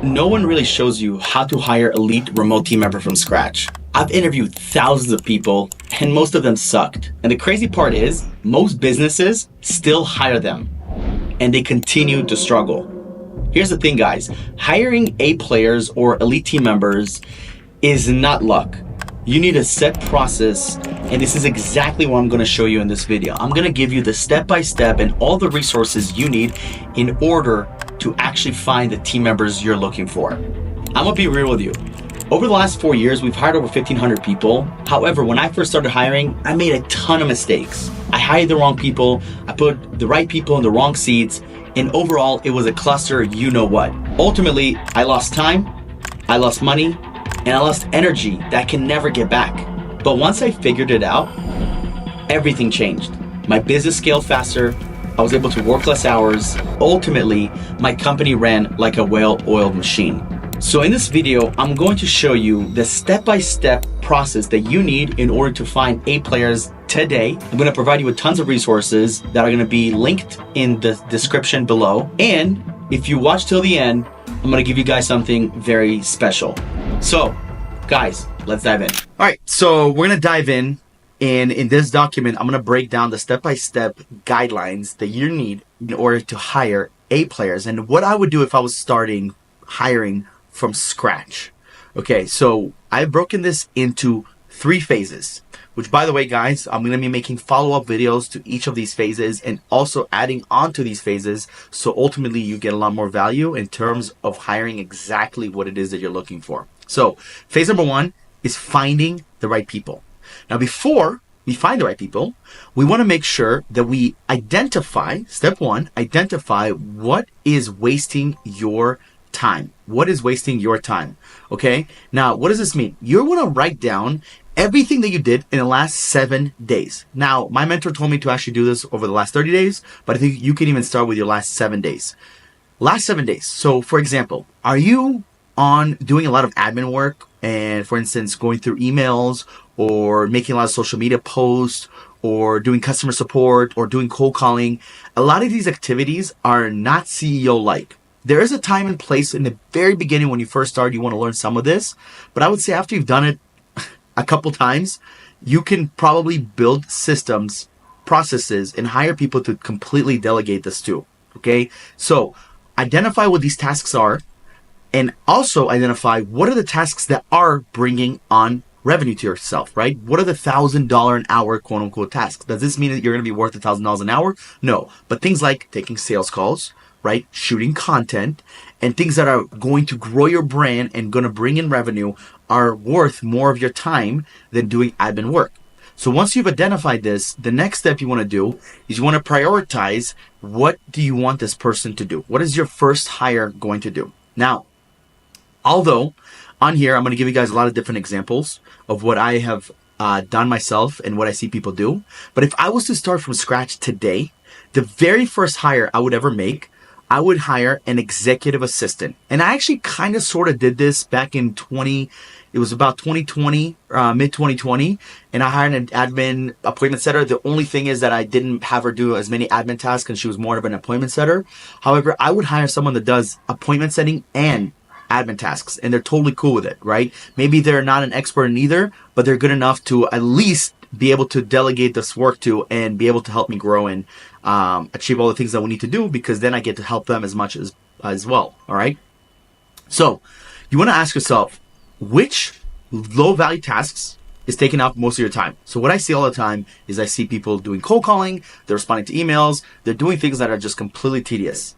No one really shows you how to hire elite remote team member from scratch. I've interviewed thousands of people and most of them sucked. And the crazy part is most businesses still hire them and they continue to struggle. Here's the thing, guys. Hiring A players or elite team members is not luck. You need a set process, and this is exactly what I'm going to show you in this video. I'm going to give you the step-by-step and all the resources you need in order to actually find the team members you're looking for. I'm going to be real with you. Over the last 4 years, we've hired over 1,500 people. However, when I first started hiring, I made a ton of mistakes. I hired the wrong people, I put the right people in the wrong seats, and overall, it was a cluster, you know what. Ultimately, I lost time, I lost money, and I lost energy that I can never get back. But once I figured it out, everything changed. My business scaled faster, I was able to work less hours. Ultimately, my company ran like a well-oiled machine. So in this video, I'm going to show you the step-by-step process that you need in order to find A players today. I'm going to provide you with tons of resources that are going to be linked in the description below. And if you watch till the end, I'm going to give you guys something very special. So guys, let's dive in. All right, so we're going to dive in. And in this document, I'm going to break down the step-by-step guidelines that you need in order to hire A players and what I would do if I was starting hiring from scratch. Okay, so I've broken this into 3 phases, which by the way, guys, I'm going to be making follow-up videos to each of these phases and also adding on to these phases. So ultimately you get a lot more value in terms of hiring exactly what it is that you're looking for. So phase number 1 is finding the right people. Now, before we find the right people, we want to make sure that we identify, step 1, identify what is wasting your time. What is wasting your time? Okay. Now, what does this mean? You want to write down everything that you did in the last 7 days. Now, my mentor told me to actually do this over the last 30 days, but I think you can even start with your last 7 days. Last 7 days. So for example, are you on doing a lot of admin work and for instance, going through emails or making a lot of social media posts or doing customer support or doing cold calling? A lot of these activities are not CEO-like. There is a time and place in the very beginning when you first start, you want to learn some of this. But I would say after you've done it a couple times, you can probably build systems, processes, and hire people to completely delegate this to. Okay? So identify what these tasks are and also identify what are the tasks that are bringing on revenue to yourself, right? What are the $1,000 an hour quote unquote tasks? Does this mean that you're going to be worth $1,000 an hour? No. But things like taking sales calls, right? Shooting content and things that are going to grow your brand and going to bring in revenue are worth more of your time than doing admin work. So once you've identified this, the next step you want to do is you want to prioritize what do you want this person to do? What is your first hire going to do? Now, although on here, I'm going to give you guys a lot of different examples of what I have done myself and what I see people do. But if I was to start from scratch today, the very first hire I would ever make, I would hire an executive assistant. And I actually kind of sort of did this back in it was about 2020, mid 2020. And I hired an admin appointment setter. The only thing is that I didn't have her do as many admin tasks and she was more of an appointment setter. However, I would hire someone that does appointment setting and admin tasks and they're totally cool with it, right? Maybe they're not an expert in either, but they're good enough to at least be able to delegate this work to and be able to help me grow and achieve all the things that we need to do, because then I get to help them as much as well. All right. So you want to ask yourself, which low value tasks is taking up most of your time? So what I see all the time is I see people doing cold calling, they're responding to emails, they're doing things that are just completely tedious.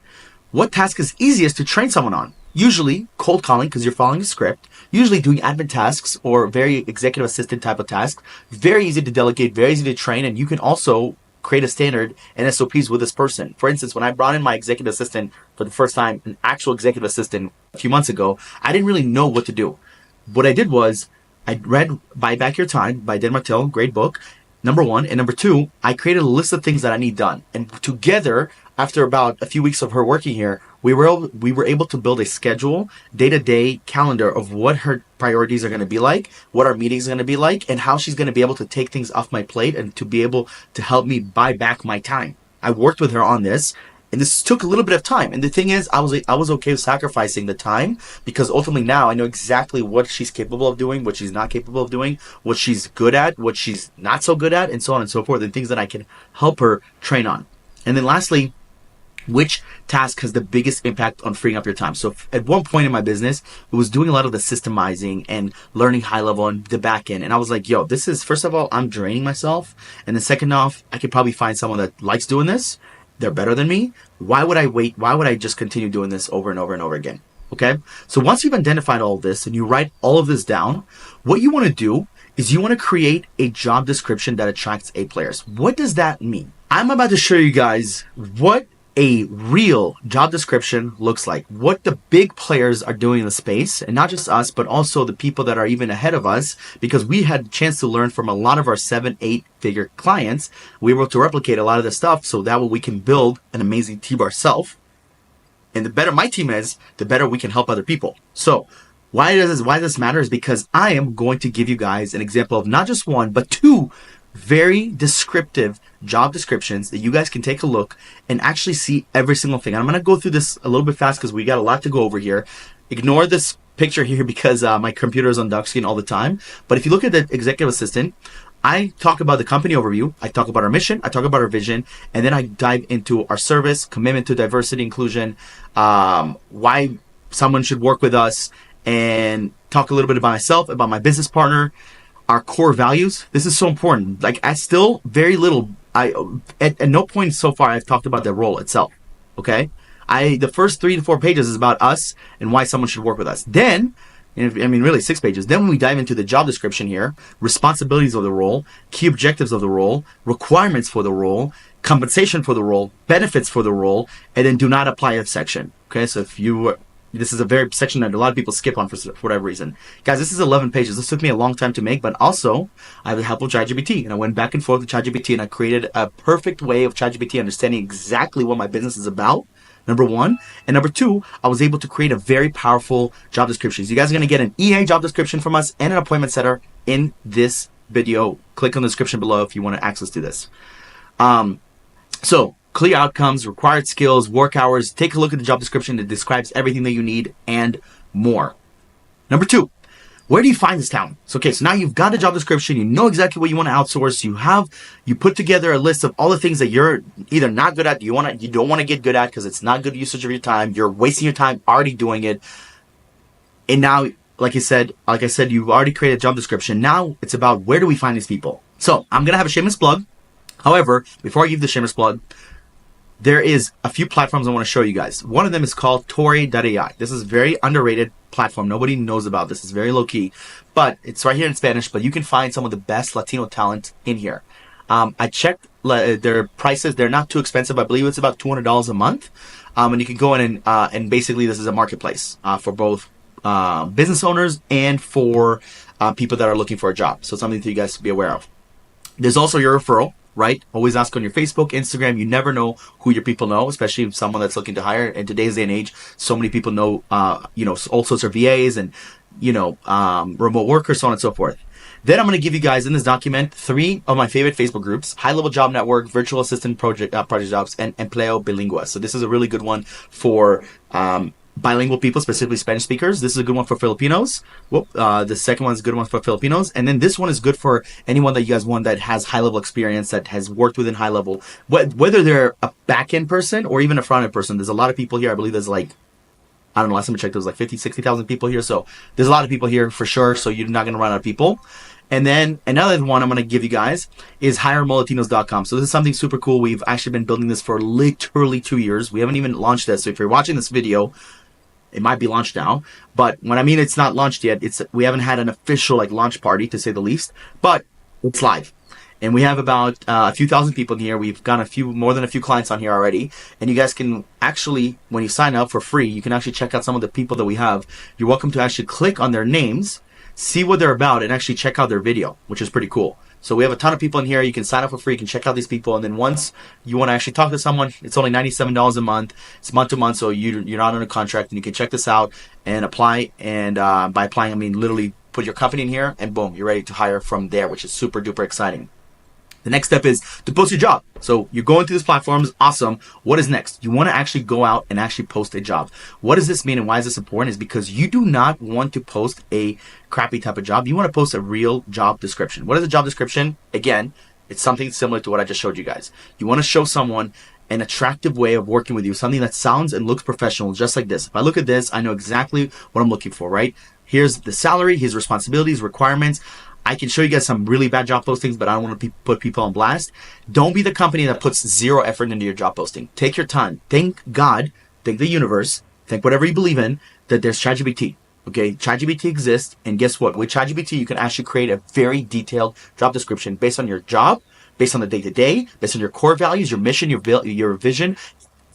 What task is easiest to train someone on? Usually cold calling, because you're following a script. Usually doing admin tasks or very executive assistant type of tasks. Very easy to delegate, very easy to train, and you can also create a standard and SOPs with this person. For instance, when I brought in my executive assistant for the first time, an actual executive assistant a few months ago, I didn't really know what to do. What I did was I read Buy Back Your Time by Dan Martell, great book, number 1. And number 2, I created a list of things that I need done. And together, after about a few weeks of her working here, we were able to build a schedule, day-to-day calendar of what her priorities are going to be like, what our meetings are going to be like, and how she's going to be able to take things off my plate and to be able to help me buy back my time. I worked with her on this, And this took a little bit of time. And the thing is, I was okay with sacrificing the time, because ultimately now I know exactly what she's capable of doing, what she's not capable of doing, what she's good at, what she's not so good at, and so on and so forth, and things that I can help her train on. And then lastly, which task has the biggest impact on freeing up your time? So at one point in my business, it was doing a lot of the systemizing and learning high level on the back end. And I was like, yo, this is, first of all, I'm draining myself. And then second off, I could probably find someone that likes doing this. They're better than me. Why would I wait? Why would I just continue doing this over and over and over again? Okay. So once you've identified all of this and you write all of this down, what you want to do is you want to create a job description that attracts A players. What does that mean? I'm about to show you guys what a real job description looks like, what the big players are doing in the space, and not just us, but also the people that are even ahead of us, because we had a chance to learn from a lot of our 7-8 figure clients. We were able to replicate a lot of this stuff, so that way we can build an amazing team ourselves. And the better my team is, the better we can help other people. So why this matter is because I am going to give you guys an example of not just one, but two very descriptive job descriptions that you guys can take a look and actually see every single thing. I'm going to go through this a little bit fast because we got a lot to go over here. Ignore this picture here because my computer is on duck screen all the time. But if you look at the executive assistant, I talk about the company overview, I talk about our mission, I talk about our vision, and then I dive into our service, commitment to diversity, inclusion, why someone should work with us, and talk a little bit about myself, about my business partner, our core values. This is so important. Like, I still very little, at no point so far I've talked about the role itself. Okay, the first 3 to 4 pages is about us and why someone should work with us. Then, I mean, really 6 pages. Then when we dive into the job description here, responsibilities of the role, key objectives of the role, requirements for the role, compensation for the role, benefits for the role, and then do not apply if section. Okay, so if you this is a very section that a lot of people skip on for whatever reason. Guys, this is 11 pages. This took me a long time to make, but also I have the help of ChatGPT, and I went back and forth with ChatGPT, and I created a perfect way of ChatGPT understanding exactly what my business is about, number one. And number two, I was able to create a very powerful job description. So you guys are going to get an EA job description from us and an appointment setter in this video. Click on the description below if you want access to this. So clear outcomes, required skills, work hours. Take a look at the job description. It describes everything that you need and more. Number two, where do you find this talent? So, okay, so now you've got a job description. You know exactly what you want to outsource. You put together a list of all the things that you're either not good at, you don't want to get good at because it's not good usage of your time. You're wasting your time already doing it. And now, like I said, you've already created a job description. Now it's about where do we find these people? So I'm going to have a shameless plug. However, before I give the shameless plug, there is a few platforms I want to show you guys. One of them is called Tori.ai. This is a very underrated platform. Nobody knows about this. It's very low key, but it's right here in Spanish, but you can find some of the best Latino talent in here. I checked their prices. They're not too expensive. I believe it's about $200 a month. And you can go in and basically this is a marketplace for both business owners and for people that are looking for a job. So something for you guys to be aware of. There's also your referral. Right? Always ask on your Facebook, Instagram. You never know who your people know, especially someone that's looking to hire. In today's day and age, so many people know, all sorts of VAs and, remote workers, so on and so forth. Then I'm going to give you guys in this document 3 of my favorite Facebook groups: High Level Job Network, Virtual Assistant Project Jobs, and Empleo Bilingüe. So this is a really good one for bilingual people, specifically Spanish speakers. This is a good one for Filipinos. The second one is a good one for Filipinos. And then this one is good for anyone that you guys want that has high-level experience, that has worked within high level, whether they're a back-end person or even a front-end person. There's a lot of people here. I believe there's last time I checked, there was 50, 60,000 people here. So there's a lot of people here for sure. So you're not going to run out of people. And then another one I'm going to give you guys is HireMoLatinos.com. So this is something super cool. We've actually been building this for literally 2 years. We haven't even launched this. So if you're watching this video, it might be launched now, but when I mean it's not launched yet, we haven't had an official launch party, to say the least, but it's live. And we have about a few thousand people in here. We've got more than a few clients on here already. And you guys can actually, when you sign up for free, you can actually check out some of the people that we have. You're welcome to actually click on their names, see what they're about, and actually check out their video, which is pretty cool. So we have a ton of people in here. You can sign up for free. You can check out these people. And then once you want to actually talk to someone, it's only $97 a month. It's month to month, so you're not on a contract. And you can check this out and apply. And by applying, I mean literally put your company in here, and boom, you're ready to hire from there, which is super duper exciting. The next step is to post your job. So you're going through these platforms. Awesome. What is next? You want to actually go out and actually post a job. What does this mean and why is this important? Is because you do not want to post a crappy type of job. You want to post a real job description. What is a job description? Again, it's something similar to what I just showed you guys. You want to show someone an attractive way of working with you, something that sounds and looks professional, just like this. If I look at this, I know exactly what I'm looking for, right? Here's the salary, here's responsibilities, requirements. I can show you guys some really bad job postings, but I don't want to put people on blast. Don't be the company that puts zero effort into your job posting. Take your time. Thank God, thank the universe, thank whatever you believe in, that there's ChatGPT. Okay, ChatGPT exists, and guess what? With ChatGPT, you can actually create a very detailed job description based on your job, based on the day-to-day, based on your core values, your mission, your vision.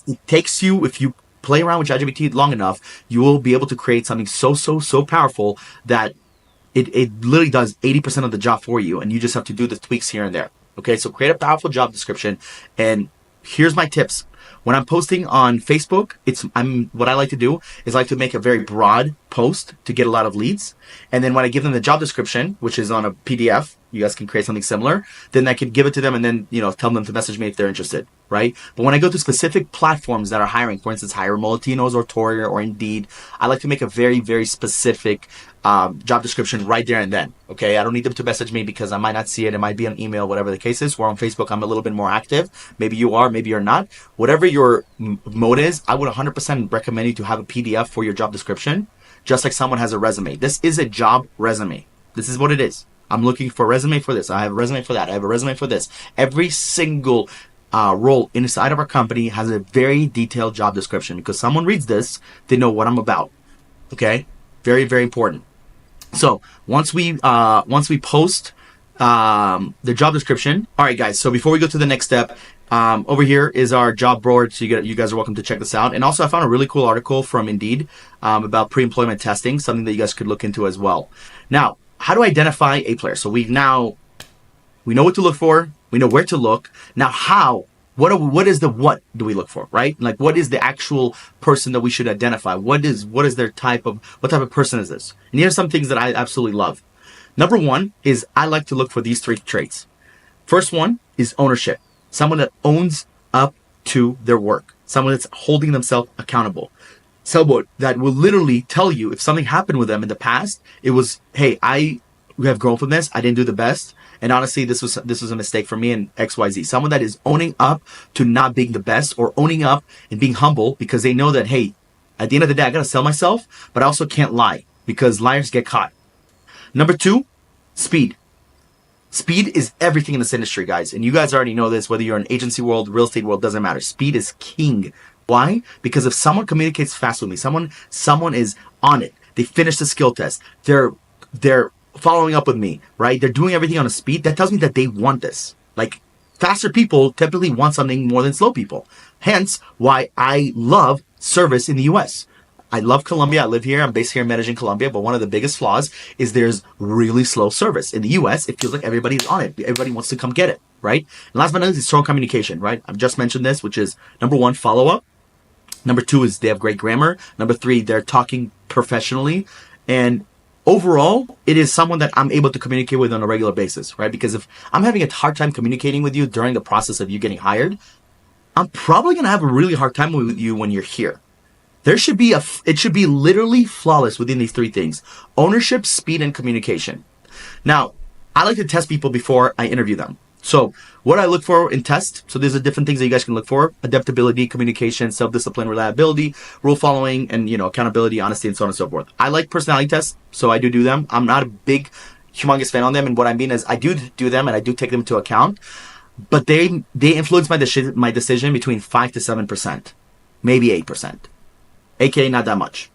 It takes you, if you play around with ChatGPT long enough, you will be able to create something so powerful that it literally does 80% of the job for you, and you just have to do the tweaks here and there. Okay, so create a powerful job description, and here's my tips. When I'm posting on Facebook, what I like to do is I like to make a very broad post to get a lot of leads, and then when I give them the job description, which is on a PDF, you guys can create something similar, then I can give it to them and then, tell them to message me if they're interested, right? But when I go to specific platforms that are hiring, for instance, Hire Molatinos or Toria or Indeed, I like to make a very, very specific job description right there and then, okay? I don't need them to message me because I might not see it. It might be an email, whatever the case is. Where on Facebook, I'm a little bit more active. Maybe you are, maybe you're not. Whatever your mode is, I would 100% recommend you to have a PDF for your job description, just like someone has a resume. This is a job resume. This is what it is. I'm looking for a resume for this. I have a resume for that. I have a resume for this. Every single role inside of our company has a very detailed job description because someone reads this, they know what I'm about. Okay? Very, very important. So once we post the job description, all right, guys. So before we go to the next step, over here is our job board. So you guys are welcome to check this out. And also, I found a really cool article from Indeed about pre-employment testing, something that you guys could look into as well. Now, how to identify a player? So we know what to look for. We know where to look. Now, how? What do we look for, right? Like, what is the actual person that we should identify? What type of person is this? And here's some things that I absolutely love. Number one is I like to look for these three traits. First one is ownership. Someone that owns up to their work. Someone that's holding themselves accountable. Someone that will literally tell you if something happened with them in the past, it was, hey, I have grown from this. I didn't do the best. And honestly, this was a mistake for me and XYZ. Someone that is owning up to not being the best or owning up and being humble because they know that, hey, at the end of the day, I got to sell myself, but I also can't lie because liars get caught. Number two, speed. Speed is everything in this industry, guys. And you guys already know this, whether you're in agency world, real estate world, doesn't matter. Speed is king. Why? Because if someone communicates fast with me, someone is on it. They finish the skill test. They're following up with me, right? They're doing everything on a speed. That tells me that they want this. Like, faster people typically want something more than slow people. Hence, why I love service in the U.S. I love Colombia. I live here. I'm based here in Medellin, Colombia. But one of the biggest flaws is there's really slow service. In the U.S., it feels like everybody's on it. Everybody wants to come get it, right? And last but not least is strong communication, right? I've just mentioned this, which is number one, follow-up. Number two is they have great grammar. Number three, they're talking professionally. And overall, it is someone that I'm able to communicate with on a regular basis, right? Because if I'm having a hard time communicating with you during the process of you getting hired, I'm probably going to have a really hard time with you when you're here. It should be literally flawless within these three things: ownership, speed, and communication. Now, I like to test people before I interview them. So what I look for in tests, so there's different things that you guys can look for: adaptability, communication, self-discipline, reliability, rule following, and accountability, honesty, and so on and so forth. I like personality tests, so I do them. I'm not a big, humongous fan on them, and what I mean is I do them and I do take them into account, but they influence my decision between 5 to 7%, maybe 8%, aka not that much.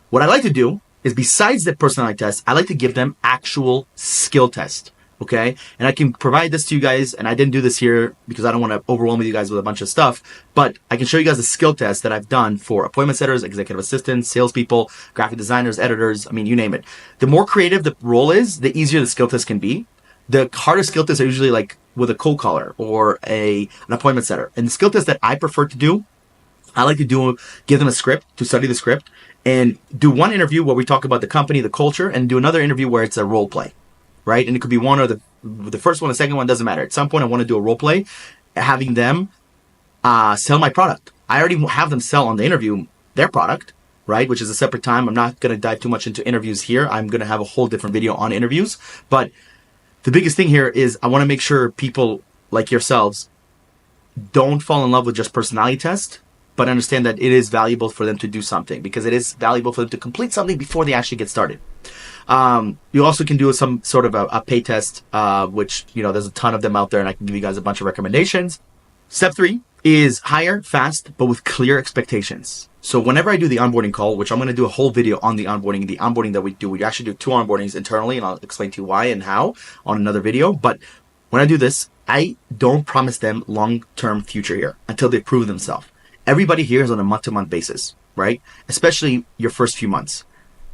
What I like to do is, besides the personality test, I like to give them actual skill tests. Okay, and I can provide this to you guys, and I didn't do this here because I don't want to overwhelm you guys with a bunch of stuff, but I can show you guys a skill test that I've done for appointment setters, executive assistants, salespeople, graphic designers, editors, I mean, you name it. The more creative the role is, the easier the skill test can be. The hardest skill tests are usually like with a cold caller or an appointment setter. And the skill test that I prefer to do, I like to give them a script, to study the script, and do one interview where we talk about the company, the culture, and do another interview where it's a role play. Right? And it could be one or The first one, the second one, doesn't matter. At some point, I want to do a role play, having them sell my product. I already have them sell on the interview their product, right? Which is a separate time. I'm not going to dive too much into interviews here. I'm going to have a whole different video on interviews. But the biggest thing here is I want to make sure people like yourselves don't fall in love with just personality tests, but understand that it is valuable for them to do something, because it is valuable for them to complete something before they actually get started. You also can do some sort of a pay test, which, there's a ton of them out there, and I can give you guys a bunch of recommendations. Step 3 is hire fast, but with clear expectations. So whenever I do the onboarding call, which I'm going to do a whole video on the onboarding that we actually do 2 onboardings internally, and I'll explain to you why and how on another video. But when I do this, I don't promise them long-term future here until they prove themselves. Everybody here is on a month-to-month basis, right? Especially your first few months,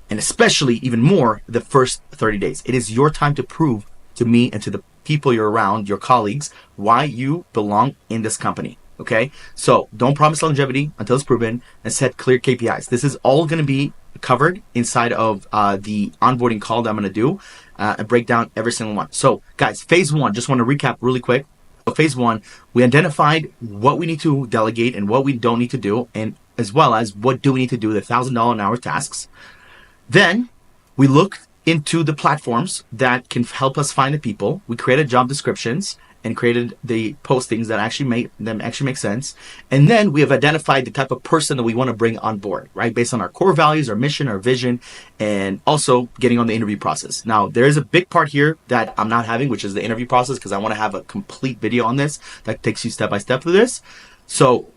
and especially even more the first 30 days. It is your time to prove to me and to the people you're around, your colleagues, why you belong in this company. Okay, so don't promise longevity until it's proven, and set clear KPIs. This is all going to be covered inside of the onboarding call that I'm going to do and break down every single one. So guys, phase 1, just want to recap really quick. So phase 1, we identified what we need to delegate and what we don't need to do, and as well as what do we need to do the $1,000 an hour tasks. Then we looked into the platforms that can help us find the people. We created job descriptions and created the postings that actually make sense. And then we have identified the type of person that we want to bring on board, right? Based on our core values, our mission, our vision, and also getting on the interview process. Now, there is a big part here that I'm not having, which is the interview process, because I want to have a complete video on this that takes you step by step through this. So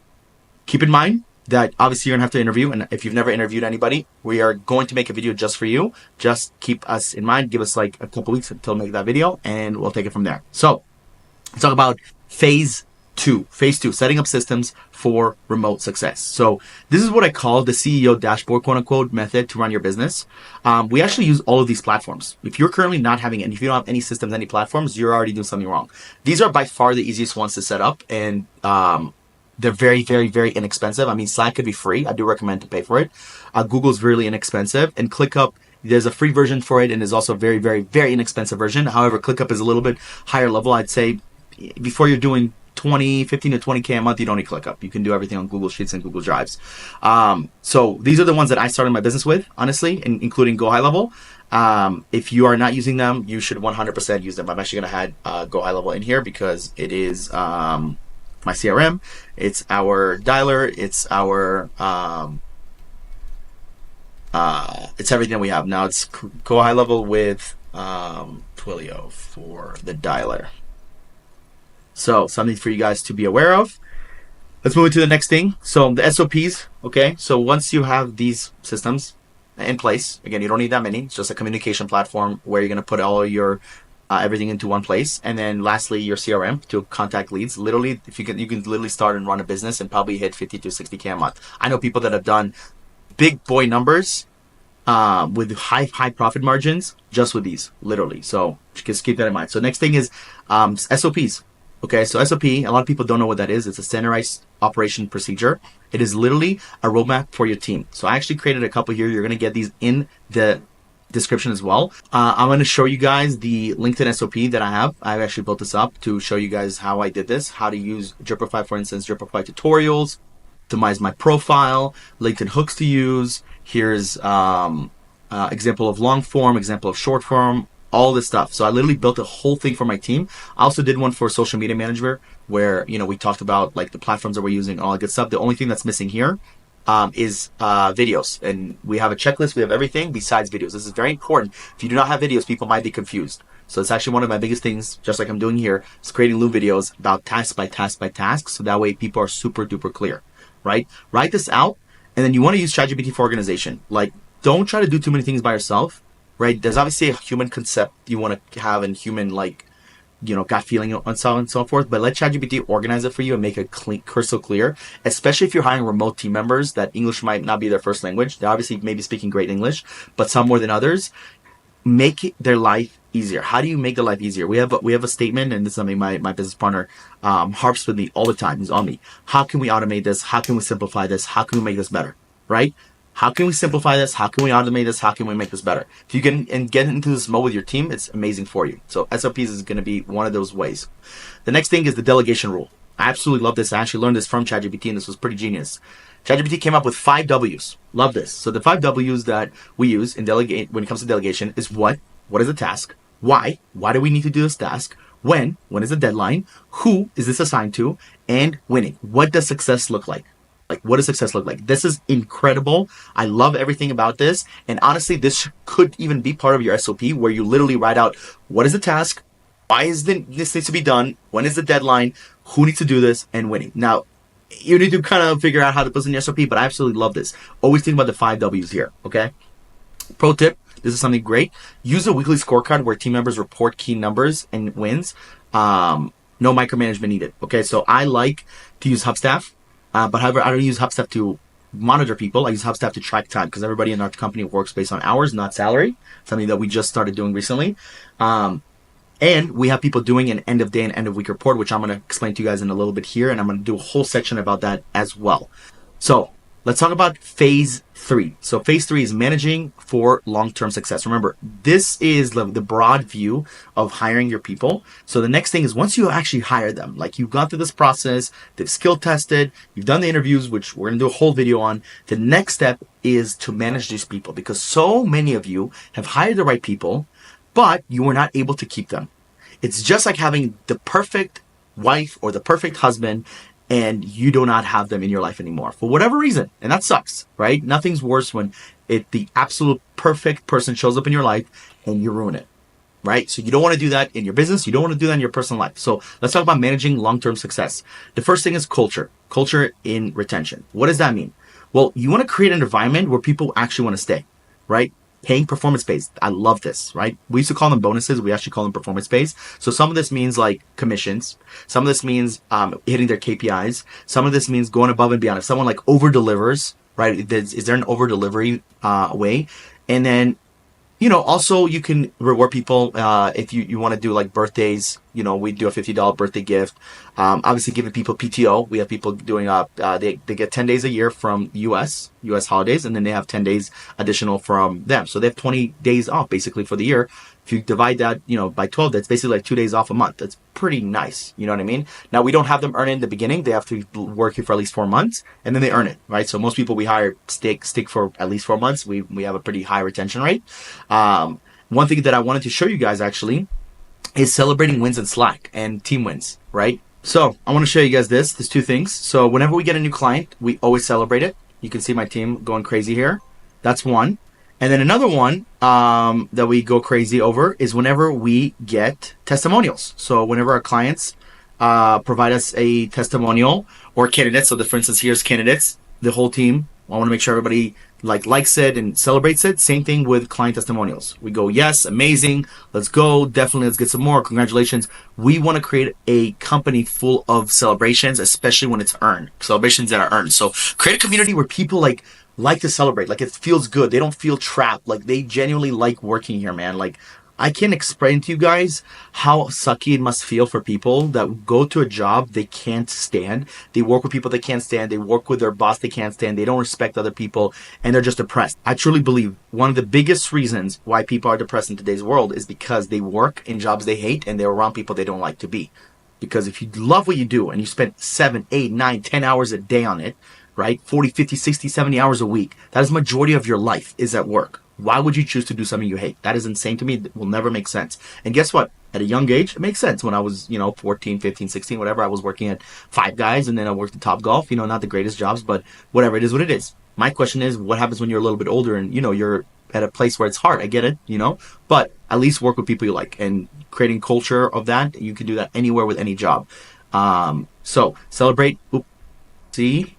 keep in mind that obviously you're gonna have to interview, and if you've never interviewed anybody, we are going to make a video just for you. Just keep us in mind. Give us like a couple weeks until we make that video, and we'll take it from there. So let's talk about phase 2. Phase 2, setting up systems for remote success. So this is what I call the CEO dashboard, quote unquote, method to run your business. We actually use all of these platforms. If you're currently not having any, if you don't have any systems, any platforms, you're already doing something wrong. These are by far the easiest ones to set up, and they're very, very, very inexpensive. I mean, Slack could be free. I do recommend to pay for it. Google's really inexpensive, and ClickUp, there's a free version for it, and there's also a very, very, very inexpensive version. However, ClickUp is a little bit higher level. I'd say before you're doing 15 to 20K a month, you don't need ClickUp. You can do everything on Google Sheets and Google Drives. So these are the ones that I started my business with, honestly, including GoHighLevel. If you are not using them, you should 100% use them. I'm actually going to add GoHighLevel in here because it is my CRM. It's our dialer. It's our it's everything we have. Now it's GoHighLevel with Twilio for the dialer. So something for you guys to be aware of. Let's move into the next thing. So the SOPs, okay? So once you have these systems in place, again, you don't need that many. It's just a communication platform where you're going to put all your everything into one place. And then lastly, your CRM to contact leads. Literally, if you can literally start and run a business and probably hit 50 to 60K a month. I know people that have done big boy numbers with high profit margins just with these, literally. So just keep that in mind. So next thing is SOPs. Okay, so SOP, a lot of people don't know what that is. It's a standardized operation procedure. It is literally a roadmap for your team. So I actually created a couple here. You're going to get these in the description as well. I'm going to show you guys the LinkedIn SOP that I have. I've actually built this up to show you guys how I did this, how to use Dripify, for instance, Dripify tutorials, optimize my profile, LinkedIn hooks to use. Here's example of long form, example of short form, all this stuff. So I literally built a whole thing for my team. I also did one for social media manager where, we talked about like the platforms that we're using, all that good stuff. The only thing that's missing here is videos. And we have a checklist. We have everything besides videos. This is very important. If you do not have videos, people might be confused. So it's actually one of my biggest things, just like I'm doing here, is creating loop videos about task by task by task. So that way people are super duper clear, right? Write this out. And then you want to use ChatGPT for organization. Like, don't try to do too many things by yourself. Right? There's obviously a human concept you want to have and human, like, gut feeling and so on and so forth. But let ChatGPT organize it for you and make it crystal clear, especially if you're hiring remote team members that English might not be their first language. They're obviously maybe speaking great English, but some more than others. Make their life easier. How do you make their life easier? We have a statement, and this is something my business partner harps with me all the time. He's on me. How can we automate this? How can we simplify this? How can we make this better? Right? How can we simplify this? How can we automate this? How can we make this better? If you get into this mode with your team, it's amazing for you. So SOPs is going to be one of those ways. The next thing is the delegation rule. I absolutely love this. I actually learned this from ChatGPT, and this was pretty genius. ChatGPT came up with 5 W's. Love this. So the 5 W's that we use in when it comes to delegation is what? What is the task? Why? Why do we need to do this task? When is the deadline? Who is this assigned to? And winning. What does success look like? What does success look like? This is incredible. I love everything about this. And honestly, this could even be part of your SOP where you literally write out, what is the task? Why is this needs to be done? When is the deadline? Who needs to do this? And winning. Now, you need to kind of figure out how to put this in your SOP, but I absolutely love this. Always think about the 5 W's here, okay? Pro tip, this is something great. Use a weekly scorecard where team members report key numbers and wins. No micromanagement needed, okay? So I like to use Hubstaff. But however, I don't use Hubstaff to monitor people. I use Hubstaff to track time because everybody in our company works based on hours, not salary. Something that we just started doing recently. And we have people doing an end of day and end of week report, which I'm going to explain to you guys in a little bit here. And I'm going to do a whole section about that as well. So let's talk about phase 3. So phase 3 is managing for long-term success. Remember, this is the broad view of hiring your people. So the next thing is once you actually hire them, like you've gone through this process, they've skill tested, you've done the interviews, which we're going to do a whole video on. The next step is to manage these people because so many of you have hired the right people, but you were not able to keep them. It's just like having the perfect wife or the perfect husband and you do not have them in your life anymore for whatever reason. And that sucks, right? Nothing's worse when the absolute perfect person shows up in your life and you ruin it, right? So you don't want to do that in your business. You don't want to do that in your personal life. So let's talk about managing long-term success. The first thing is culture in retention. What does that mean? Well, you want to create an environment where people actually want to stay, right? Paying performance-based. I love this, right? We used to call them bonuses. We actually call them performance-based. So some of this means like commissions. Some of this means hitting their KPIs. Some of this means going above and beyond. If someone like over-delivers, right? Is there an over-delivery way? And then, also you can reward people if you want to do like birthdays. We do a $50 birthday gift. Obviously giving people PTO. We have people doing they get 10 days a year from US holidays, and then they have 10 days additional from them. So they have 20 days off basically for the year. If you divide that, by 12, that's basically like 2 days off a month. That's pretty nice. You know what I mean? Now we don't have them earn it in the beginning. They have to work here for at least 4 months, and then they earn it, right? So most people we hire stick for at least 4 months. We have a pretty high retention rate. One thing that I wanted to show you guys actually is celebrating wins in Slack and team wins, right? So I want to show you guys this. There's 2 things. So whenever we get a new client, we always celebrate it. You can see my team going crazy here. That's one. And then another one that we go crazy over is whenever we get testimonials. So whenever our clients provide us a testimonial or candidates. So for instance, here's candidates, the whole team. I want to make sure everybody likes it and celebrates it. Same thing with client testimonials. We go, yes, amazing. Let's go. Definitely, let's get some more. Congratulations. We want to create a company full of celebrations, especially when it's earned. Celebrations that are earned. So create a community where people like to celebrate. Like it feels good. They don't feel trapped. Like they genuinely like working here, man. Like I can't explain to you guys how sucky it must feel for people that go to a job they can't stand. They work with people they can't stand. They work with their boss they can't stand. They don't respect other people, and they're just depressed. I truly believe one of the biggest reasons why people are depressed in today's world is because they work in jobs they hate and they're around people they don't like to be. Because if you love what you do and you spend 7, 8, 9, 10 hours a day on it, right? 40, 50, 60, 70 hours a week. That is the majority of your life is at work. Why would you choose to do something you hate? That is insane to me. It will never make sense. And guess what? At a young age, it makes sense. When I was, 14, 15, 16, whatever, I was working at Five Guys and then I worked at Topgolf, not the greatest jobs, but whatever, it is what it is. My question is, what happens when you're a little bit older and, you're at a place where it's hard? I get it, but at least work with people you like and creating culture of that. You can do that anywhere with any job. So celebrate. See?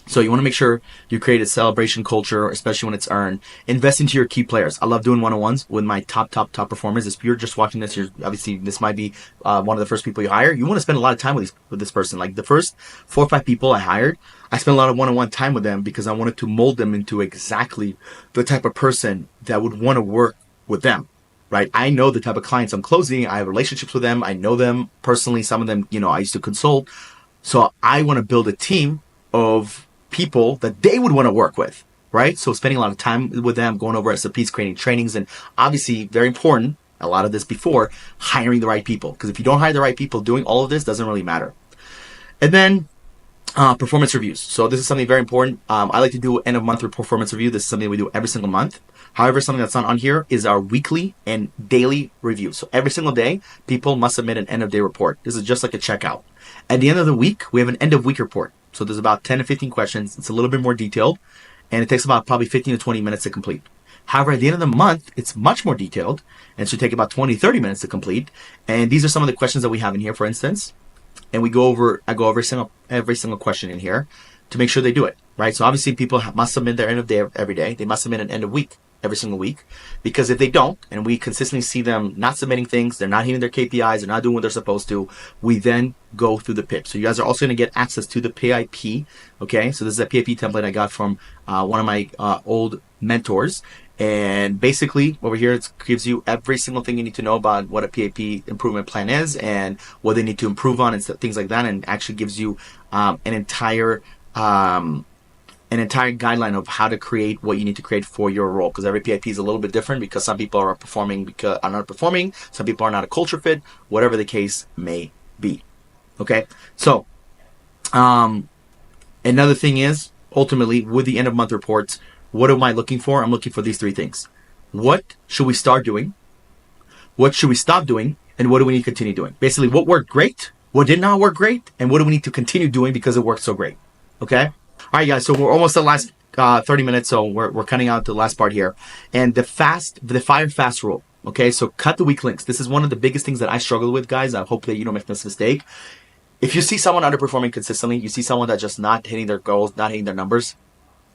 So you want to make sure you create a celebration culture, especially when it's earned. Invest into your key players. I love doing one-on-ones with my top performers. If you're just watching this, obviously this might be one of the first people you hire. You want to spend a lot of time with this person. Like the first 4 or 5 people I hired, I spent a lot of one-on-one time with them because I wanted to mold them into exactly the type of person that would want to work with them. Right? I know the type of clients I'm closing. I have relationships with them. I know them personally. Some of them, I used to consult. So I want to build a team of people that they would want to work with. right? So spending a lot of time with them, going over SOPs, creating trainings, and obviously very important, a lot of this before, hiring the right people. Because if you don't hire the right people, doing all of this doesn't really matter. And then performance reviews. So this is something very important. I like to do end of month performance review. This is something we do every single month. However, something that's not on here is our weekly and daily review. So every single day, people must submit an end of day report. This is just like a checkout. At the end of the week, we have an end of week report. So there's about 10 to 15 questions. It's a little bit more detailed, and it takes about probably 15 to 20 minutes to complete. However, at the end of the month, it's much more detailed, and it should take about 20, 30 minutes to complete. And these are some of the questions that we have in here, for instance. And I go over every single question in here to make sure they do it, right? So obviously people must submit their end of day every day. They must submit an end of week every single week, because if they don't, and we consistently see them not submitting things, they're not hitting their KPIs, they're not doing what they're supposed to, we then go through the PIP. So you guys are also going to get access to the PIP, okay? So this is a PIP template I got from one of my old mentors. And basically over here, it gives you every single thing you need to know about what a PAP improvement plan is and what they need to improve on and things like that. And actually gives you an entire guideline of how to create what you need to create for your role. Because every PIP is a little bit different, because some people are not performing, some people are not a culture fit, whatever the case may be. Okay. So, another thing is, ultimately, with the end of month reports, what am I looking for? I'm looking for these three things. What should we start doing? What should we stop doing? And what do we need to continue doing? Basically, what worked great? What did not work great? And what do we need to continue doing because it worked so great? Okay? All right, guys. So we're almost at the last 30 minutes. So we're cutting out the last part here. And the fire fast rule. Okay? So cut the weak links. This is one of the biggest things that I struggle with, guys. I hope that you don't make this mistake. If you see someone underperforming consistently, you see someone that's just not hitting their goals, not hitting their numbers,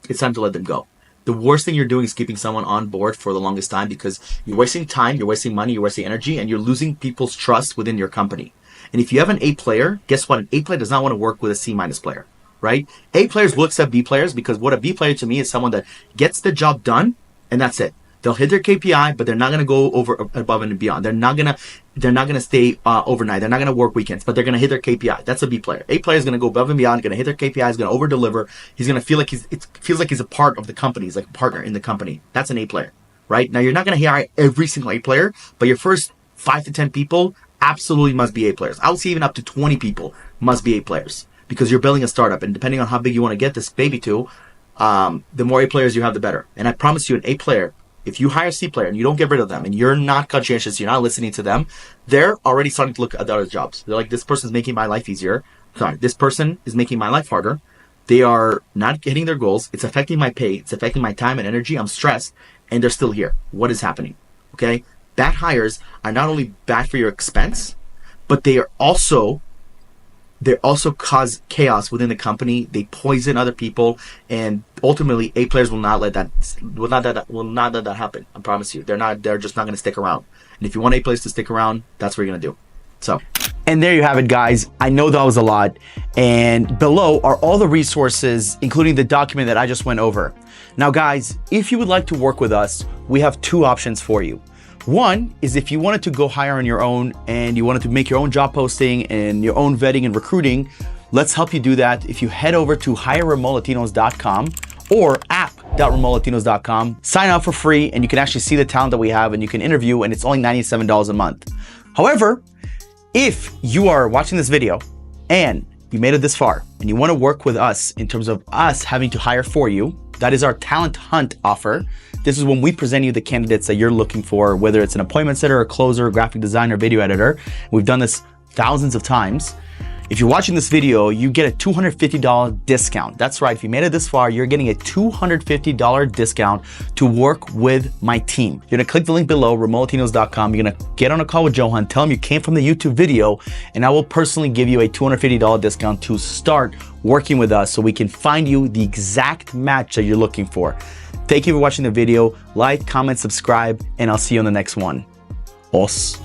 it's time to let them go. The worst thing you're doing is keeping someone on board for the longest time, because you're wasting time, you're wasting money, you're wasting energy, and you're losing people's trust within your company. And if you have an A player, guess what? An A player does not want to work with a C minus player, right? A players will accept B players, because what a B player to me is someone that gets the job done, and that's it. They'll hit their KPI, but they're not going to go above and beyond. They're not going to stay overnight. They're not going to work weekends, but they're going to hit their KPI. That's a B player. A player is going to go above and beyond, going to hit their KPI, is going to over deliver. He's going to feel like it feels like he's a part of the company. He's like a partner in the company. That's an A player, right? Now, you're not going to hire every single A player, but your first 5 to 10 people absolutely must be A players. I would say even up to 20 people must be A players, because you're building a startup, and depending on how big you want to get this baby to, the more A players you have, the better. And I promise you, an A player, if you hire a C player and you don't get rid of them and you're not conscientious, you're not listening to them, they're already starting to look at other jobs. They're like, this person's making my life easier. Sorry, this person is making my life harder. They are not hitting their goals. It's affecting my pay. It's affecting my time and energy. I'm stressed, and they're still here. What is happening? Okay? Bad hires are not only bad for your expense, but they also cause chaos within the company. They poison other people, and ultimately A players will not let that happen. I promise you. They're just not going to stick around. And if you want A players to stick around, that's what you're going to do. So, and there you have it, guys. I know that was a lot, and below are all the resources, including the document that I just went over. Now, guys, if you would like to work with us, we have two options for you. One is if you wanted to go hire on your own and you wanted to make your own job posting and your own vetting and recruiting, let's help you do that. If you head over to hireremotelatinos.com or app.remotelatinos.com, sign up for free, and you can actually see the talent that we have, and you can interview, and it's only $97 a month. However, if you are watching this video and you made it this far and you want to work with us in terms of us having to hire for you, that is our talent hunt offer. This is when we present you the candidates that you're looking for, whether it's an appointment setter, a closer, a graphic designer, video editor. We've done this thousands of times. If you're watching this video, you get a $250 discount. That's right, if you made it this far, you're getting a $250 discount to work with my team. You're gonna click the link below, remotelatinos.com. You're gonna get on a call with Johan, tell him you came from the YouTube video, and I will personally give you a $250 discount to start working with us so we can find you the exact match that you're looking for. Thank you for watching the video. Like, comment, subscribe, and I'll see you on the next one. Os.